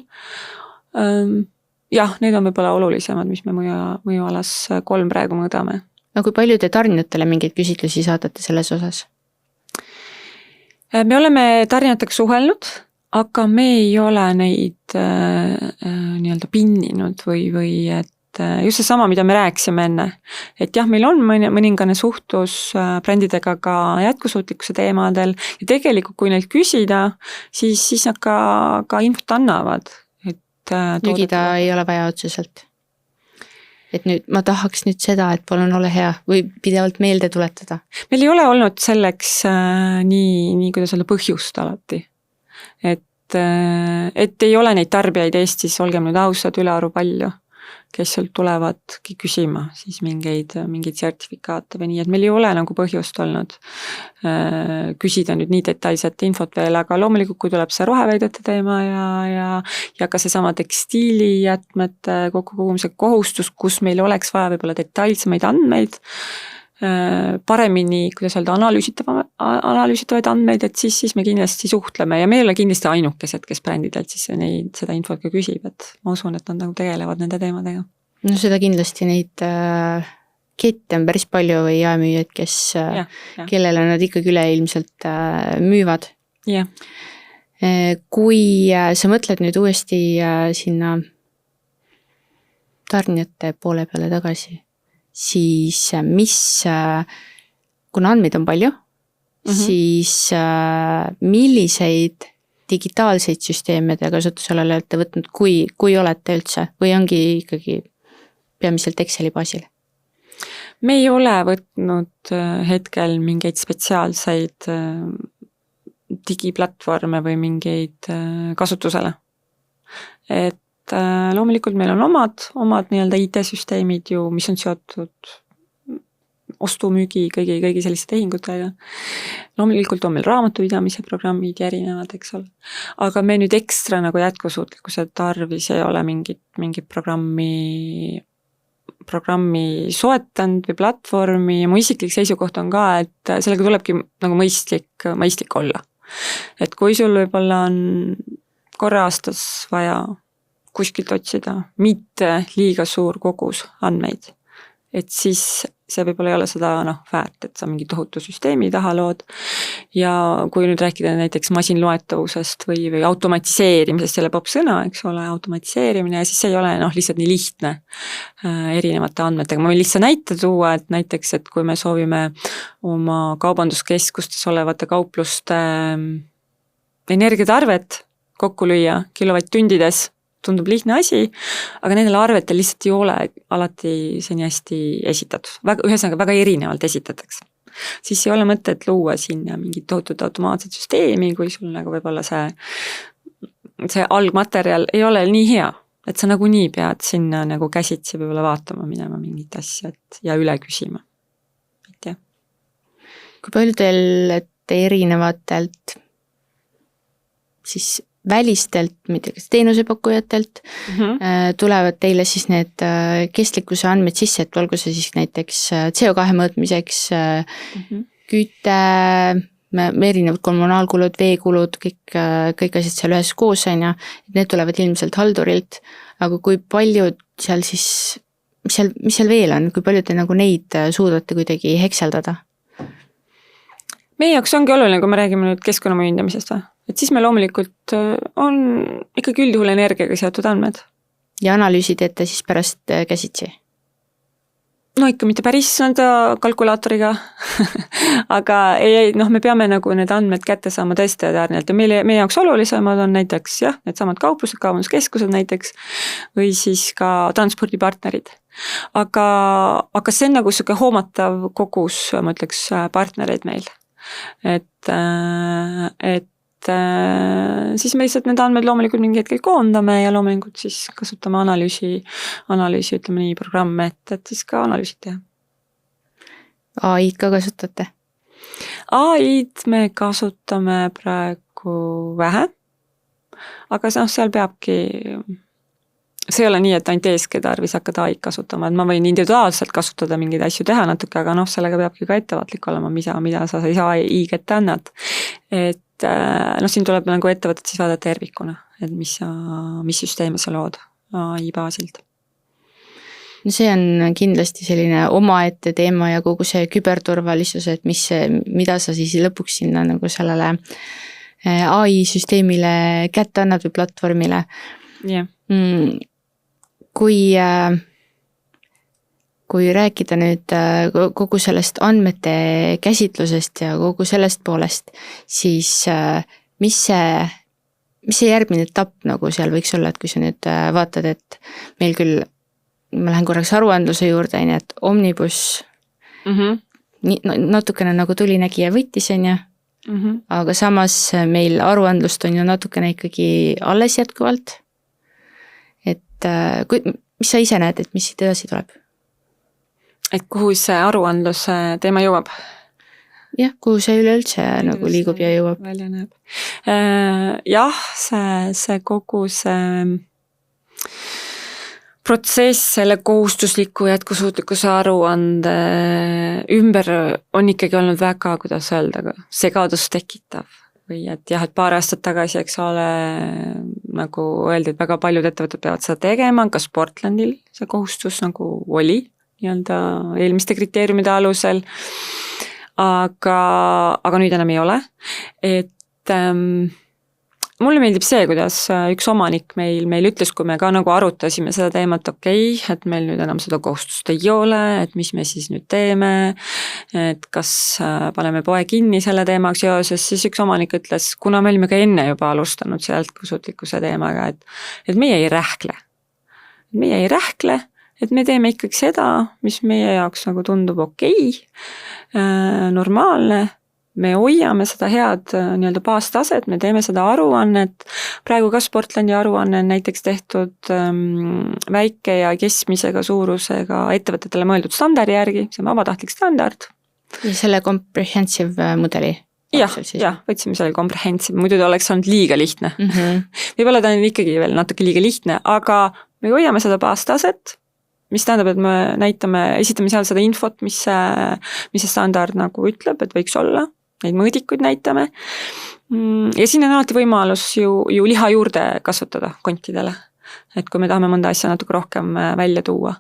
Jah, need on võib-olla olulisemad, mis me mõjualas 3 praegu mõõdame. No kui palju te tarnijatele mingeid küsitlusi saadate selles osas? Me oleme tarnijatega suhelnud, aga me ei ole neid nii-öelda pinninud või et just see sama, mida me rääkisime enne. Et jah, meil on mõningane suhtlus brändidega ka jätkusuutlikkuse teemadel ja tegelikult kui neilt küsida, siis nad ka infot annavad. Nügida ei ole vaja otseselt. Et nüüd ma tahaks nüüd seda, et palun ole hea või pidevalt meelde tuletada. Meil ei ole olnud selleks nii kuidas öelda põhjust alati. Et ei ole neid tarbijaid Eestis, olgem nüüd ausad, ülearu palju, kes sealt tulevadki küsima siis mingeid sertifikaate või nii, et meil ei ole nagu põhjust olnud küsida nüüd nii detailset infot veel, aga loomulikult kui tuleb see roheväidete teema ja ka seesama tekstiilijätmete kokkukogumise kohustus, kus meil oleks vaja võib-olla detailsemaid andmeid, paremini, kuidas öelda, analüüsitavaid andmeid, et siis me kindlasti suhtleme ja me ei ole kindlasti ainukesed, kes brändidelt siis seda infot ka küsib, et ma usun, et nad nagu tegelevad nende teemadega. No seda kindlasti neid kette on päris palju või jaemüüjad, kellele nad ikkagi üleilmselt müüvad. Yeah. Kui sa mõtled nüüd uuesti sinna tarnijate poole peale tagasi, siis kuna andmeid on palju, siis milliseid digitaalseid süsteeme te kasutusele olete võtnud, kui olete üldse, või ongi ikkagi peamiselt Exceli baasil? Me ei ole võtnud hetkel mingeid spetsiaalseid digiplatvorme või mingeid kasutusele. Et loomulikult meil on omad nii-öelda IT-süsteemid ju, mis on seotud ostumüügi, kõigi selliste tehingutega. Loomulikult on meil raamatupidamise programmid ja erinevad, eks ole. Aga me nüüd ekstra nagu jätkusuutlikkuse tarvis ei ole mingit programmi soetanud või platvormi ja mu isiklik seisukoht on ka, et sellega tulebki nagu mõistlik olla. Et kui sul võib-olla on korra aastas vaja kuskilt otsida, mitte liiga suur kogus andmeid. et siis see võib-olla ei ole seda väärt, et sa mingi tohutu süsteemi taha lood. Ja kui nüüd rääkida näiteks masinloetavusest või automatiseerimisest, jälle popp sõna, eks ole, automatiseerimine, ja siis see ei ole lihtsalt nii lihtne erinevate andmetega. Ma võin lihtsalt näite tuua, et näiteks, et kui me soovime oma kaubanduskeskustes olevate kaupluste energiatarvet kokku lüüa kilovatt-tundides, tundub lihtne asi, aga nendel arvetel lihtsalt ei ole alati see nii hästi esitatud. Ühesõnaga väga erinevalt esitatakse. Siis ei ole mõtet luua sinna mingit tohutut automaatset süsteemi, kui sul nagu võib-olla see algmaterjal ei ole nii hea, et sa nagunii pead sinna nagu käsitsi võib-olla vaatama minema mingit asja ja üle küsima. Kui palju teil erinevatelt siis välistelt, mitte kas teenusepakkujatelt tulevad teile siis need kestlikkuse andmed sisse, et olgu see siis näiteks CO2 mõõtmiseks, küte, erinevad kommunaalkulud, veekulud, kõik asjad seal ühes koos on ja need tulevad ilmselt haldurilt, aga kui palju seal siis, mis seal veel on, kui palju te nagu neid suudate kuidagi hekseldada? Meie jaoks ongi oluline, kui me räägime nüüd keskkonnamõju hindamisest või? Et siis me loomulikult on ikkagi üldjuhul energiaga seotud andmed. Ja analüüsi teete siis pärast käsitsi? No ikka mitte päris nõnda kalkulaatoriga, aga me peame nagu need andmed kätte saama tõesti tarnelt ja meie jaoks olulisemad on näiteks need samad kauplused, kaubanduskeskused näiteks või siis ka transpordipartnerid. Aga see on nagu selline hoomatav kogus, ma ütleks, partnereid meil. Et siis me lihtsalt need andmed loomulikult mingi hetkel koondame ja loomulikult siis kasutame analüüsi ütleme nii programme, et siis ka analüüsid teha. AI-d ka kasutate? AI-d me kasutame praegu vähe, aga seal peabki, see ei ole nii, et ainult ESG tarvis hakata AI-d kasutama, et ma võin individuaalselt kasutada mingeid asju teha natuke, aga sellega peabki ka ettevaatlik olema, mida sa ei saa AI kätte annad. Et siin tuleb nagu ettevõtet siis vaadata tervikuna, et mis süsteeme sa lood AI baasilt. No see on kindlasti selline omaette teema ja kogu see küberturvalisus, et mida sa siis lõpuks sinna nagu sellele AI süsteemile kätte annad või platvormile. Yeah. Kui rääkida nüüd kogu sellest andmete käsitlusest ja kogu sellest poolest, siis mis see järgmine etapp nagu seal võiks olla, et kui sa nüüd vaatad, et meil küll, ma lähen korraks aruandluse juurde, et Omnibus natukene nagu tulinägija võttis, aga samas meil aruandlust on ju natukene ikkagi alles jätkuvalt. Et mis sa ise näed, et mis siit edasi tuleb? Et kuhu see aruandluse teema jõuab? Jah, kuhu see üleüldse nagu liigub ja jõuab? Välja näeb. Jah, see kogu see protsess selle kohustusliku jätkusuutlikkuse aruande ümber on ikkagi olnud väga, kuidas öelda, segadust tekitav. Või et paar aastat tagasi, eks ole, nagu öeldi, et väga paljud ettevõtted peavad seda tegema, ka Sportlandil see kohustus nagu oli eelmiste kriteeriumide alusel, aga nüüd enam ei ole. Et mulle meeldib see, kuidas üks omanik meil ütles, kui me ka nagu arutasime seda teemat, et meil nüüd enam seda kohustust ei ole, et mis me siis nüüd teeme, et kas paneme poe kinni selle teemaks seoses, siis üks omanik ütles, kuna me olime ka enne juba alustanud see jätkusuutlikkuse teemaga, et meie ei rähkle, et me teeme ikkagi seda, mis meie jaoks nagu tundub normaalne, me hoiame seda head baastaset, me teeme seda aruannet, praegu ka Sportlandi aruanne on näiteks tehtud väike ja keskmisega suurusega ettevõtetele mõeldud standardi järgi, see on vabatahtlik standard. Ja selle comprehensive mudeli? Jah, võtsime selle comprehensive, muidu ta oleks olnud liiga lihtne. Võib-olla ta on ikkagi veel natuke liiga lihtne, aga me hoiame seda baastaset, mis tähendab, et me esitame seal seda infot, mis see standard nagu ütleb, et võiks olla, neid mõõdikuid näitame. Ja siin on alati võimalus ju liha juurde kasvatada kontidele, et kui me tahame mõnda asja natuke rohkem välja tuua.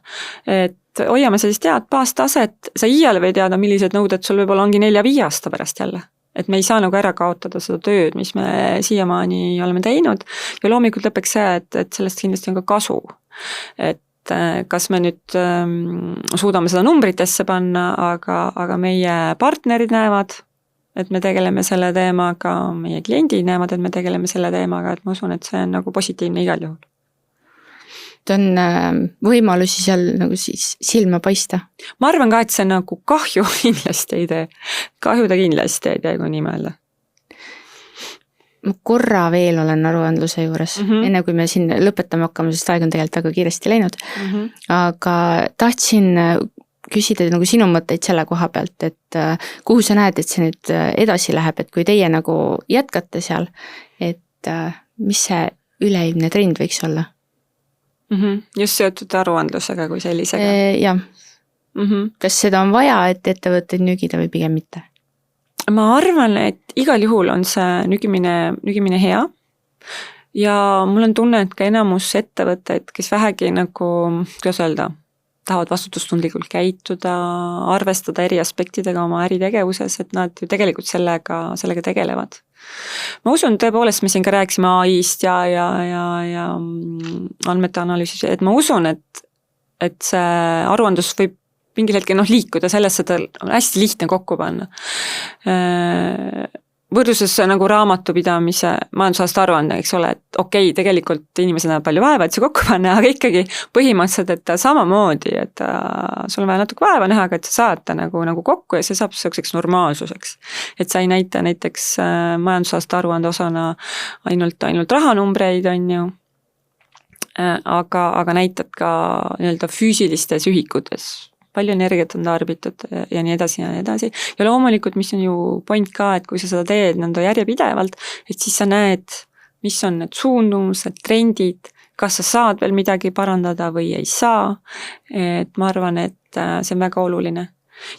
Et hoiame sellist head baastaset, sa iial või teada, millised nõuded sul võib-olla ongi 4-5 aasta pärast jälle. Et me ei saa nagu ära kaotada seda tööd, mis me siiamaani oleme teinud ja loomulikult lõpeks see, et sellest kindlasti on ka kasu. Et kas me nüüd suudame seda numbritesse panna, aga meie partnerid näevad, et me tegeleme selle teemaga, meie kliendid näevad, et me tegeleme selle teemaga, et ma usun, et see on nagu positiivne igal juhul. On võimalusi seal nagu siis silma paista? Ma arvan ka, et see nagu kahju kindlasti ei tee. Kahju ta kindlasti ei tee, kui nii mõelda. Ma korra veel olen aruandluse juures, enne kui me siin lõpetama hakkame, sest aeg on tegelikult väga kiiresti läinud. Aga tahtsin küsida nagu sinu mõtteid selle koha pealt, et kuhu sa näed, et see nüüd edasi läheb, et kui teie nagu jätkate seal, et mis see üleilmne trend võiks olla? Just seotud aruandlusega kui sellisega. Jah. Kas seda on vaja, et ettevõtteid nügida või pigem mitte? Ma arvan, et igal juhul on see nügimine hea ja mul on tunne, et ka enamus ettevõtteid, kes vähegi nagu, kuidas öelda, tahavad vastutustundlikult käituda, arvestada eri aspektidega oma äritegevuses, et nad ju tegelikult sellega tegelevad. Ma usun, tõepoolest me siin ka rääkisime AI-st ja andmete analüüsis, et ma usun, et see aruandlus võib mingil hetkel liikuda sellesse, et on hästi lihtne kokku panna. Võrdluses nagu raamatupidamise majandusaasta aruande, eks ole, et okei, tegelikult inimesed näevad palju vaeva, et see kokku panna, aga ikkagi põhimõtteliselt, et ta samamoodi, et sul on vaja natuke vaeva näha, aga et sa saad ta nagu kokku ja see saab selliseks normaalsuseks. Et sa ei näita näiteks majandusaasta aruande osana ainult rahanumbreid, on ju, aga näitad ka nii-öelda füüsilistes ühikutes, palju energiat on tarbitud ja nii edasi ja nii edasi. Ja loomulikult, mis on ju point ka, et kui sa seda teed nõnda järjepidevalt, et siis sa näed, mis on need suundumused, trendid, kas sa saad veel midagi parandada või ei saa. Et ma arvan, et see on väga oluline.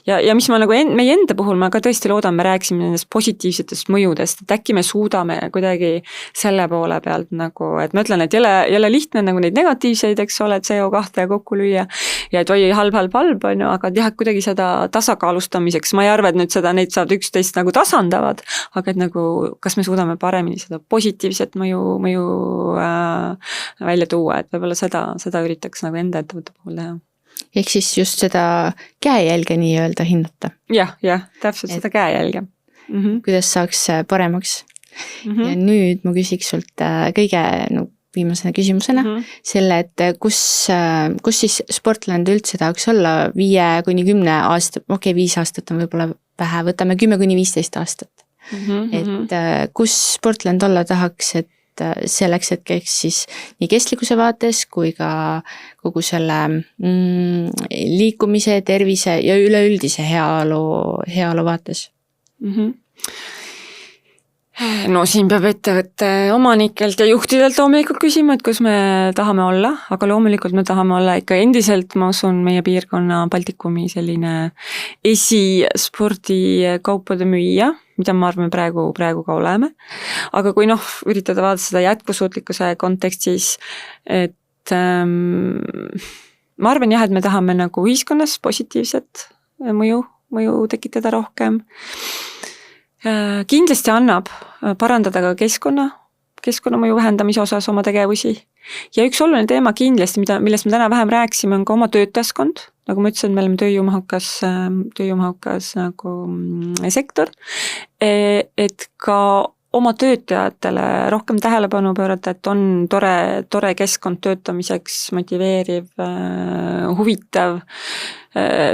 Ja mis ma nagu meie enda puhul ma ka tõesti loodan, me rääksime nendest positiivsetest mõjudest, et äkki me suudame kuidagi selle poole pealt nagu, et ma ütlen, et jälle lihtne nagu neid negatiivseid, eks ole, CO2 kokku lüüa ja et oi, halb, on ju, aga jah, kuidagi seda tasakaalustamiseks, ma ei arva, et nüüd neid saavad üksteist nagu tasandavad, aga et nagu, kas me suudame paremini seda positiivset mõju välja tuua, et võib-olla seda üritaks nagu enda ettevõtte puhul teha. Ehk siis just seda käejälge nii öelda hinnata. Jah, täpselt seda käejälge. Kuidas saaks paremaks. Ja nüüd ma küsiks sult kõige viimasena küsimusena selle, et kus siis Sportland üldse tahaks olla 5-10 aastat, 5 aastat on võib-olla vähe, võtame 10-15 aastat. Et kus Sportland olla tahaks, et selleks hetkeks siis nii kestlikkuse vaates kui ka kogu selle liikumise, tervise ja üleüldise heaolu vaates. No siin peab ettevõtte omanikelt ja juhtidelt loomulikult küsima, et kus me tahame olla, aga loomulikult me tahame olla ikka endiselt, ma usun, meie piirkonna Baltikumi selline esistspordikaupade müüja, mida ma arvan praegu ka oleme. Aga kui üritada vaadata seda jätkusuutlikkuse kontekstis, et ma arvan jah, et me tahame nagu ühiskonnas positiivset mõju tekitada rohkem. Kindlasti annab parandada ka keskkonnamõju vähendamise osas oma tegevusi. Ja üks oluline teema kindlasti, millest me täna vähem rääksime, on ka oma töötajaskond. Nagu ma ütlesin, me oleme tööjõumahukas nagu sektor. Et ka oma töötajatele rohkem tähelepanu pöörata, et on tore keskkond töötamiseks, motiveeriv, huvitav.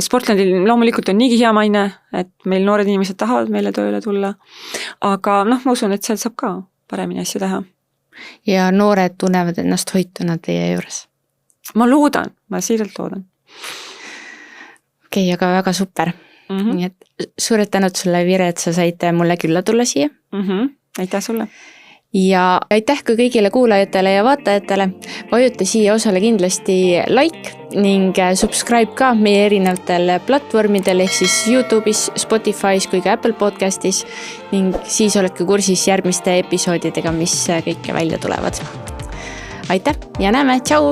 Sportlandil loomulikult on niigi hea maine, et meil noored inimesed tahavad meile tööle tulla, aga ma usun, et seal saab ka paremini asju teha. Ja noored tunnevad ennast hoituna teie juures? Ma siiralt loodan. Okei, aga väga super. Nii et suured tänud sulle, Vire, et sa said mulle külla tulla siia. Aitäh sulle! Ja aitäh ka kõigile kuulajatele ja vaatajatele. Vajuta siia osale kindlasti like ning subscribe ka meie erinevatel platvormidel ehk siis YouTube'is, Spotify's kui ka Apple Podcastis ning siis oled ka kursis järgmiste episoodidega, mis kõike välja tulevad. Aitäh ja näeme, tšau!